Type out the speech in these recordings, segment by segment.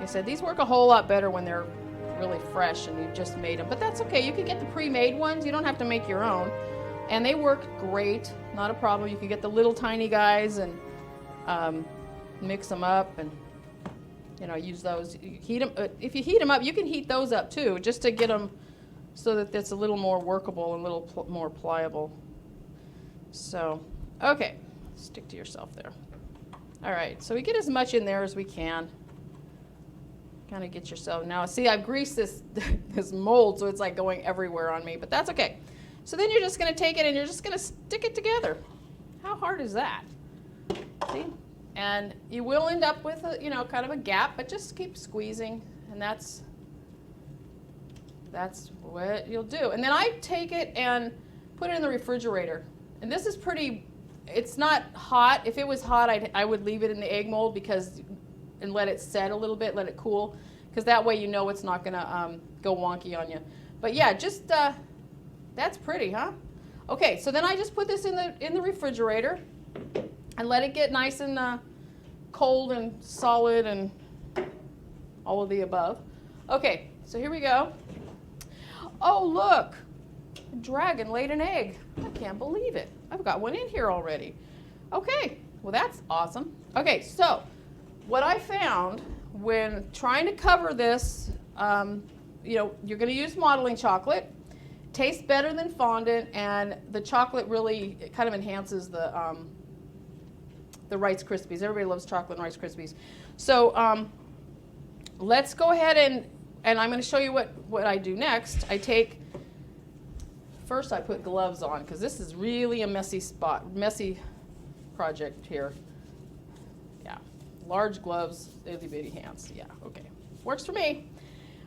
I said, these work a whole lot better when they're really fresh and you've just made them. But that's okay. You can get the pre-made ones. You don't have to make your own. And they work great. Not a problem. You can get the little tiny guys and mix them up and, you know, use those. You heat them. If you heat them up, you can heat those up too, just to get them so that it's a little more workable and a little more pliable. So, okay. Stick to yourself there. All right. So we get as much in there as we can. Kind of get yourself. Now, see, I've greased this, this mold, so it's like going everywhere on me, but that's okay. So then you're just going to take it and you're just going to stick it together. How hard is that? See? And you will end up with a, you know, kind of a gap, but just keep squeezing, and that's what you'll do. And then I take it and put it in the refrigerator. And this is pretty, it's not hot. If it was hot, I would leave it in the egg mold and let it set a little bit, let it cool, because that way you know it's not going to go wonky on you. But yeah, just that's pretty, huh? Okay, so then I just put this in the refrigerator and let it get nice and cold and solid and all of the above. Okay, so here we go. Oh, look, a dragon laid an egg. I can't believe it. I've got one in here already. Okay, well that's awesome. Okay, so what I found when trying to cover this, you know, you're going to use modeling chocolate. Tastes better than fondant, and the chocolate really kind of enhances the Rice Krispies. Everybody loves chocolate and Rice Krispies. So let's go ahead and I'm going to show you what I do next. First I put gloves on, because this is really a messy project here. Yeah, large gloves, itty bitty hands. Yeah, okay, works for me.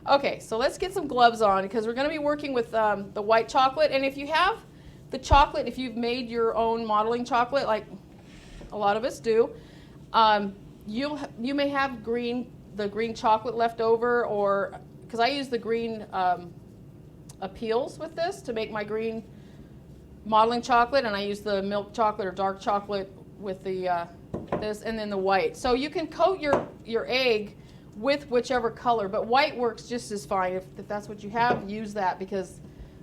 Okay, so let's get some gloves on, because we're going to be working with the white chocolate. And if you have the chocolate, if you've made your own modeling chocolate, like a lot of us do, you may have the green chocolate left over, or because I use the green peels with this to make my green modeling chocolate, and I use the milk chocolate or dark chocolate with the this, and then the white. So you can coat your egg with whichever color, but white works just as fine. If that's what you have, use that, because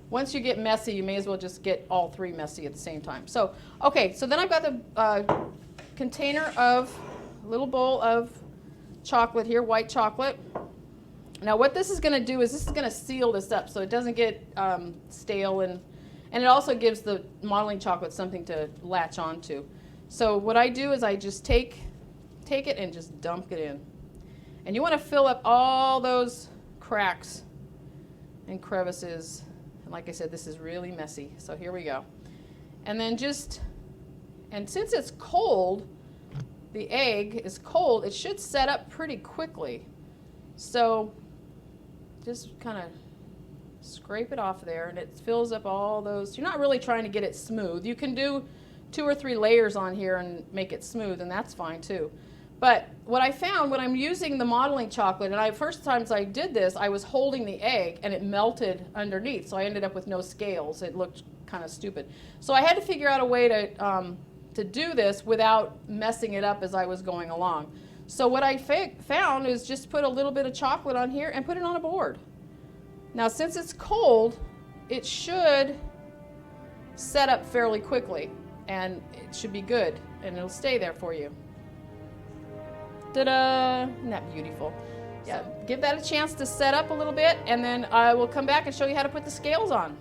once you get messy, you may as well just get all three messy at the same time. So, okay, so then I've got the container of, a little bowl of chocolate here, white chocolate. Now what this is going to do is this is going to seal this up so it doesn't get stale, and it also gives the modeling chocolate something to latch onto. So what I do is I just take it and just dump it in. And you want to fill up all those cracks and crevices. And like I said, this is really messy. So here we go. And then and since it's cold, the egg is cold, it should set up pretty quickly. So just kind of scrape it off there, and it fills up all those. You're not really trying to get it smooth. You can do 2 or 3 layers on here and make it smooth, and that's fine too. But what I found when I'm using the modeling chocolate, and first times I did this, I was holding the egg and it melted underneath, so I ended up with no scales. It looked kind of stupid. So I had to figure out a way to do this without messing it up as I was going along. So what I found is just put a little bit of chocolate on here and put it on a board. Now since it's cold, it should set up fairly quickly, and it should be good, and it'll stay there for you. Ta-da! Isn't that beautiful? Yeah, give that a chance to set up a little bit, and then I will come back and show you how to put the scales on.